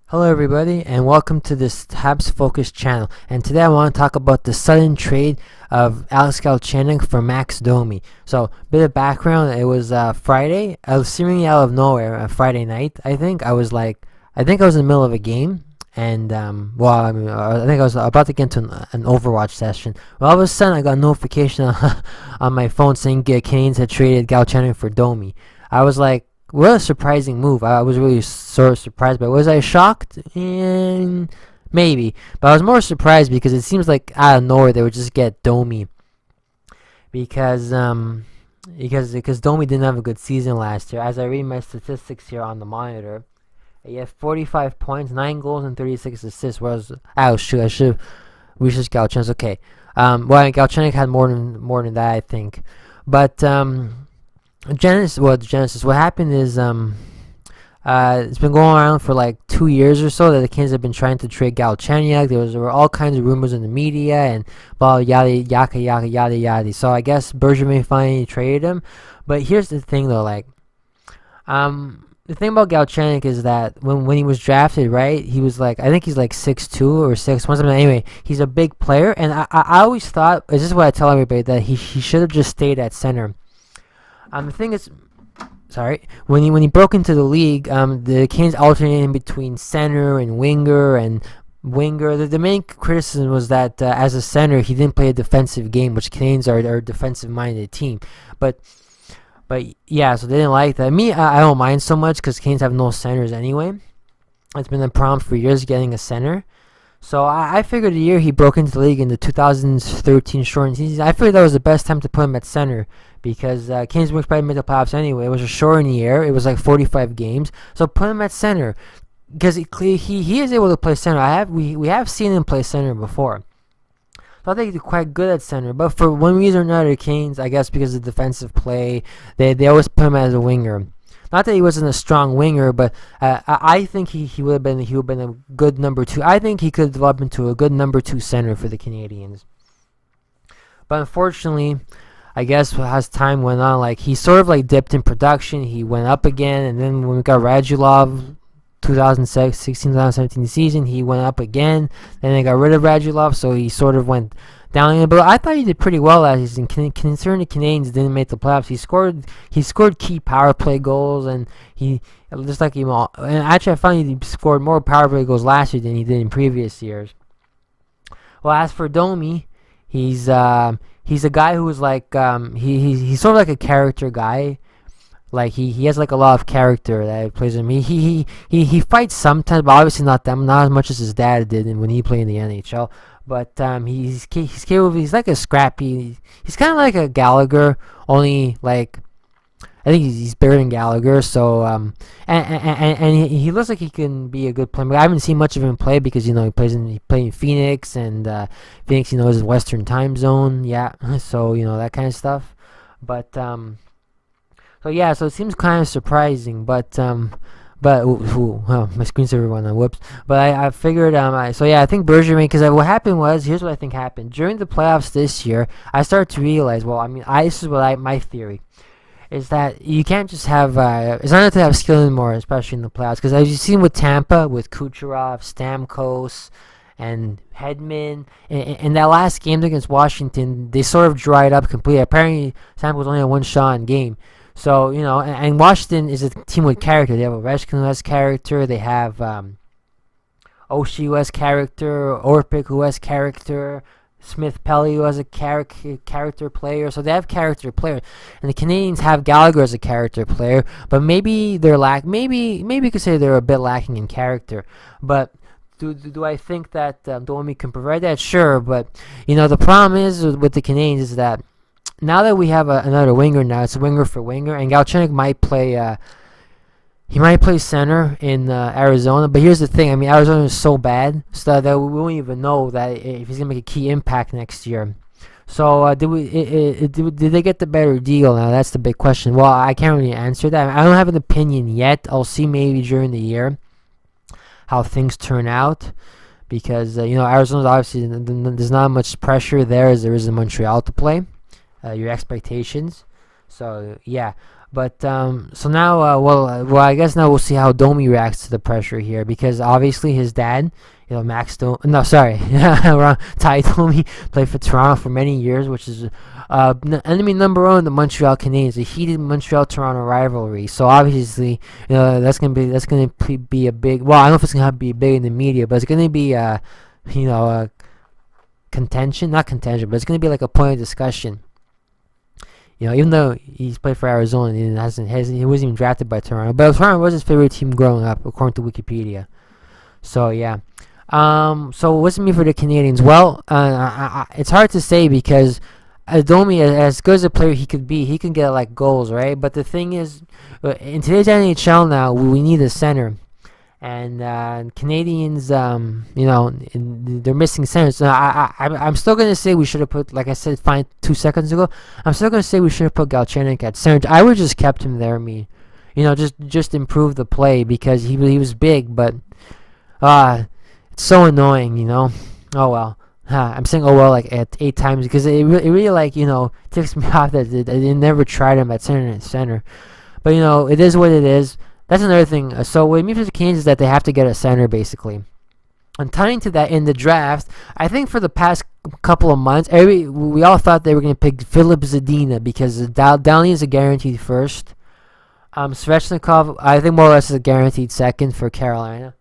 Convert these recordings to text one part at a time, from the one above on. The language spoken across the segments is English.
Hello everybody and welcome to this Habs Focus channel, and today I want to talk about the sudden trade of Alex Galchenyuk for Max Domi. So bit of background, it was Friday, seemingly out of nowhere, Friday night I think. I think I was in the middle of a game, and I think I was about to get into an Overwatch session. Well, all of a sudden I got a notification on my phone saying Canes had traded Galchenyuk for Domi. I was like, what a surprising move. I was really sort of surprised, but was I shocked? And maybe. But I was more surprised because it seems like out of nowhere they would just get Domi. Because Domi didn't have a good season last year. As I read my statistics here on the monitor, he had 45 points, 9 goals, and 36 assists. Whereas, I should research Galchenyuk. Okay. Galchenyuk had more than that, I think. But Genesis. What happened is it's been going around for like 2 years or so that the Kings have been trying to trade Galchenyuk. There were all kinds of rumors in the media and blah yada. So I guess Bergevin finally traded him. But here's the thing though, the thing about Galchenyuk is that when he was drafted, right, he was like, I think he's like 6'2" or 6'1", something. Anyway, he's a big player, and I always thought, this is what I tell everybody, that he should have just stayed at center. The thing is, when he broke into the league, the Canes alternated between center and winger. The main criticism was that as a center, he didn't play a defensive game, which Canes are a defensive-minded team. But yeah, so they didn't like that. Me, I don't mind so much because Canes have no centers anyway. It's been a problem for years getting a center. So I figured the year he broke into the league in the 2013 shortened season, I figured that was the best time to put him at center because Canes would probably make the playoffs anyway. It was a shortened year. It was like 45 games. So put him at center because he is able to play center. We have seen him play center before. So I think he's quite good at center. But for one reason or another, Canes, I guess because of defensive play, they always put him as a winger. Not that he wasn't a strong winger, but I think he would have been a good number 2. I think he could develop into a good number 2 center for the Canadians. But unfortunately, I guess as time went on, he sort of dipped in production. He went up again, and then when we got Radulov, 2016-2017 season, he went up again. Then they got rid of Radulov, so he sort of went down. But I thought he did pretty well last season. Considering the Canadians didn't make the playoffs, he scored key power play goals, and he just like him. And actually, I found he scored more power play goals last year than he did in previous years. Well, as for Domi, he's a guy who is he's sort of like a character guy. He has a lot of character that he plays him. He fights sometimes, but obviously not as much as his dad did when he played in the NHL. But he's capable. He's like a scrappy. He's kind of like a Gallagher, only I think he's bigger than Gallagher. So and he looks like he can be a good player. But I haven't seen much of him play because he played in Phoenix, and Phoenix is Western time zone. Yeah, so that kind of stuff. But so yeah, so it seems kind of surprising, but my screensaver went on. Whoops. But I figured I think Bergevin, because what happened was, here's what I think happened during the playoffs this year. I started to realize, this is my theory is that you can't just have it's not enough to have skill anymore, especially in the playoffs, because as you've seen with Tampa, with Kucherov, Stamkos, and Hedman, in that last game against Washington, they sort of dried up completely. Apparently, Stamkos only had 1 shot in game. So, and Washington is a team with character. They have Ovechkin who has character. They have Oshie who has character, Orpik who has character, Smith Pelly who has a character player. So they have character players. And the Canadians have Gallagher as a character player, but maybe they're maybe you could say they're a bit lacking in character. But do I think that Domi can provide that? Sure, but the problem is with the Canadians is that now that we have another winger, now it's a winger for winger, and Galchenyuk might play. He might play center in Arizona, but here's the thing. Arizona is so bad, so that we won't even know that if he's gonna make a key impact next year. So did they get the better deal? Now that's the big question. Well, I can't really answer that. I don't have an opinion yet. I'll see maybe during the year how things turn out. Because Arizona, obviously there's not much pressure there as there is in Montreal to play. Your expectations. So yeah, But so now, well, I guess now we'll see how Domi reacts to the pressure here, because obviously his dad, Max Domi, no, sorry, wrong, Ty Domi played for Toronto for many years, which is enemy number one, the Montreal Canadiens, a heated Montreal-Toronto rivalry. So obviously, that's gonna be a big. Well, I don't know if it's gonna be big in the media, but it's gonna be contention, not contention, but it's gonna be like a point of discussion. Even though he's played for Arizona, he wasn't even drafted by Toronto. But Toronto was his favorite team growing up, according to Wikipedia. So yeah. So what's it mean for the Canadians? Well, it's hard to say, because Domi, as good as a player he could be, he can get like goals, right? But the thing is, in today's NHL now, we need a center. And Canadians, they're missing centers. So I'm still gonna say we should have put, like I said, 2 seconds ago. I'm still gonna say we should have put Galchenyuk at center. I would just kept him there. Just improve the play, because he was big, but it's so annoying. Oh well. I'm saying oh well like at 8 times, because it really ticks me off that they never tried him at center. But it is what it is. That's another thing. So what it means for the Canes is that they have to get a center, basically. And tying to that, in the draft, I think for the past couple of months, we all thought they were going to pick Philip Zadina, because Downey is a guaranteed first. Svechnikov, I think more or less is a guaranteed second for Carolina.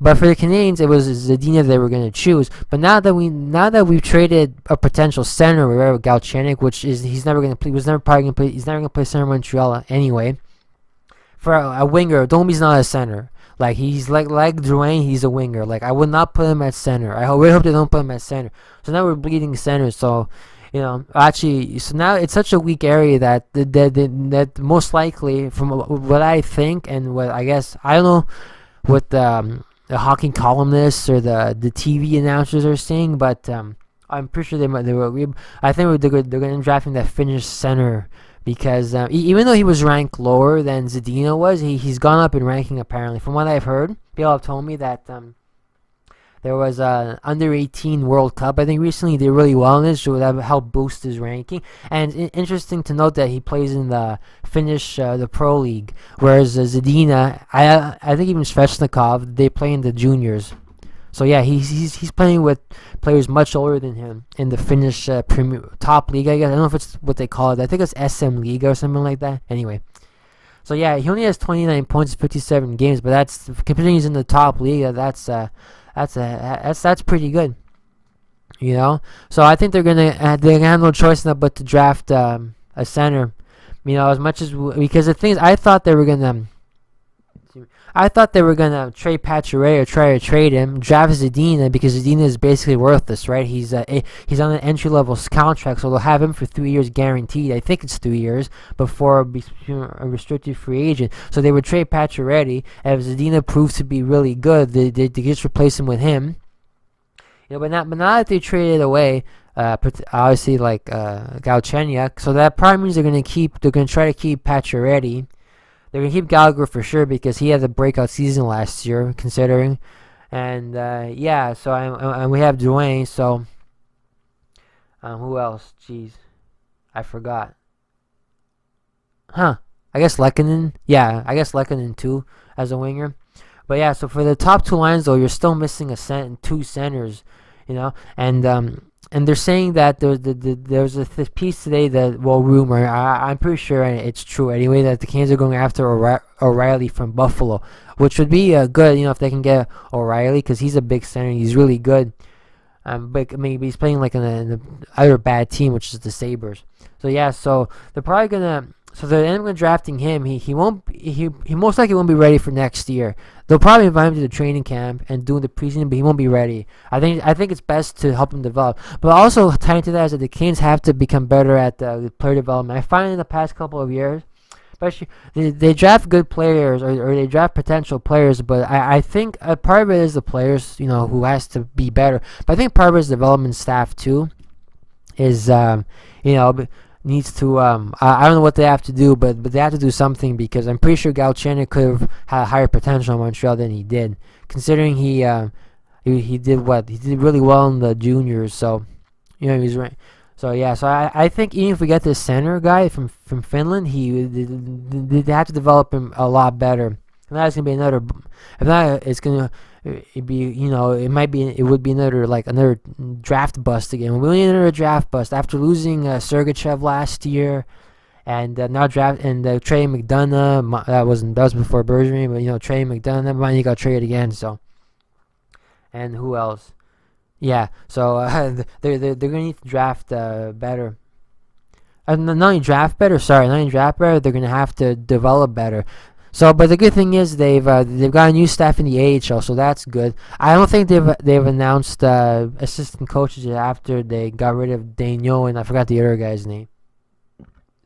But for the Canadiens, it was Zadina they were going to choose. But now that we've traded a potential center, with Galchenyuk, which is he's never going to play. He's never going to play center in Montreal anyway. For a winger, Domi's not a center. Like he's like Drouin, he's a winger. Like I would not put him at center. I really hope they don't put him at center. So now we're bleeding center. So actually, so now it's such a weak area that most likely, from what I think and what I guess, I don't know what the hockey columnists or the TV announcers are saying, but I'm pretty sure I think they're going to draft that Finnish center. Because even though he was ranked lower than Zadina was, he's gone up in ranking apparently. From what I've heard, people have told me that there was an under-18 World Cup. I think recently they did really well in this, so that helped boost his ranking. And interesting to note that he plays in the Finnish, the Pro League, whereas Zadina, I think even Svechnikov, they play in the juniors. So yeah, he's playing with players much older than him in the Finnish top league, I guess. I don't know if it's what they call it. I think it's SM Liga or something like that. Anyway, so yeah, he only has 29 points in 57 games, but that's, considering he's in the top league, that's pretty good. So I think they're gonna have no choice now but to draft a center. As much as because the thing is, I thought they were gonna trade Pacioretty or try to trade him, draft Zadina, because Zadina is basically worthless, right? He's on an entry-level contract, so they'll have him for 3 years guaranteed. I think it's 3 years before becoming a restricted free agent. So they would trade Pacioretty, and if Zadina proves to be really good, they just replace him with him. But now that they traded away, obviously like Galchenyuk, so that probably means they're going to try to keep Pacioretty. They're going to keep Gallagher for sure, because he had a breakout season last year, considering. And, so and we have Drouin, so who else? Jeez. I forgot. I guess Lehkonen. Yeah, I guess Lehkonen too, as a winger. But yeah, so for the top two lines, though, you're still missing two centers, and they're saying that there's a piece today that, rumor, I'm pretty sure it's true anyway, that the Canes are going after O'Reilly from Buffalo, which would be good, if they can get O'Reilly, because he's a big center, he's really good. But maybe he's playing like in a other bad team, which is the Sabres. So yeah, so they're probably gonna. So they're ending up drafting him. He most likely won't be ready for next year. They'll probably invite him to the training camp and do the preseason, but he won't be ready. I think it's best to help him develop. But also tying to that is that the Canes have to become better at the player development. I find in the past couple of years, especially they draft good players or they draft potential players, but I think a part of it is the players, who has to be better. But I think part of it is development staff too. Is needs to I don't know what they have to do, but they have to do something, because I'm pretty sure Galchenyuk could have had a higher potential in Montreal than he did, considering he did really well in the juniors. So he's right. So yeah, so I think even if we get this center guy from Finland, they have to develop him a lot better. If not, it's gonna be another. If not, it's gonna it be it would be another draft bust again. We need another draft bust after losing Sergachev last year, and now draft and Trey McDonough. That was before Bergeron, but Trey McDonough. Never mind, he got traded again. So, and who else? Yeah, so they're gonna need to draft better. Not only draft better, sorry, not only draft better. They're gonna have to develop better. So, but the good thing is they've got a new staff in the AHL, so that's good. I don't think they've announced assistant coaches yet after they got rid of Daigneault and I forgot the other guy's name.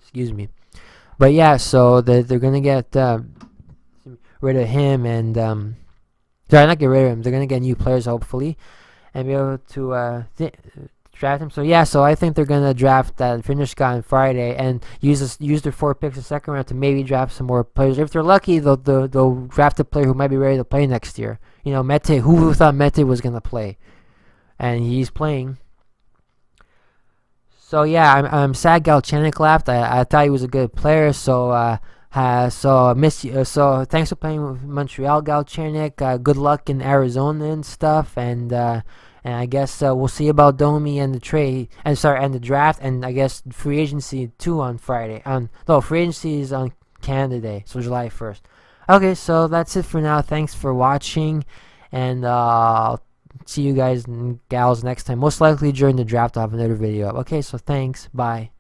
Excuse me. But yeah, so they're gonna get rid of him and sorry, not get rid of him. They're gonna get new players hopefully and be able to draft him. So yeah, so I think they're gonna draft that Finnish guy on Friday and use their 4 picks in the second round to maybe draft some more players. If they're lucky, they'll draft a player who might be ready to play next year. Mete. Who thought Mete was gonna play, and he's playing. So yeah, I'm sad Galchenyuk left. I thought he was a good player. So so miss you. So thanks for playing with Montreal, Galchenyuk. Good luck in Arizona and stuff. And I guess we'll see about Domi and the trade, and the draft, and I guess free agency too on Friday. No, free agency is on Canada Day, so July 1st. Okay, so that's it for now. Thanks for watching, and I'll see you guys and gals next time. Most likely during the draft, I'll have another video up. Okay, so thanks. Bye.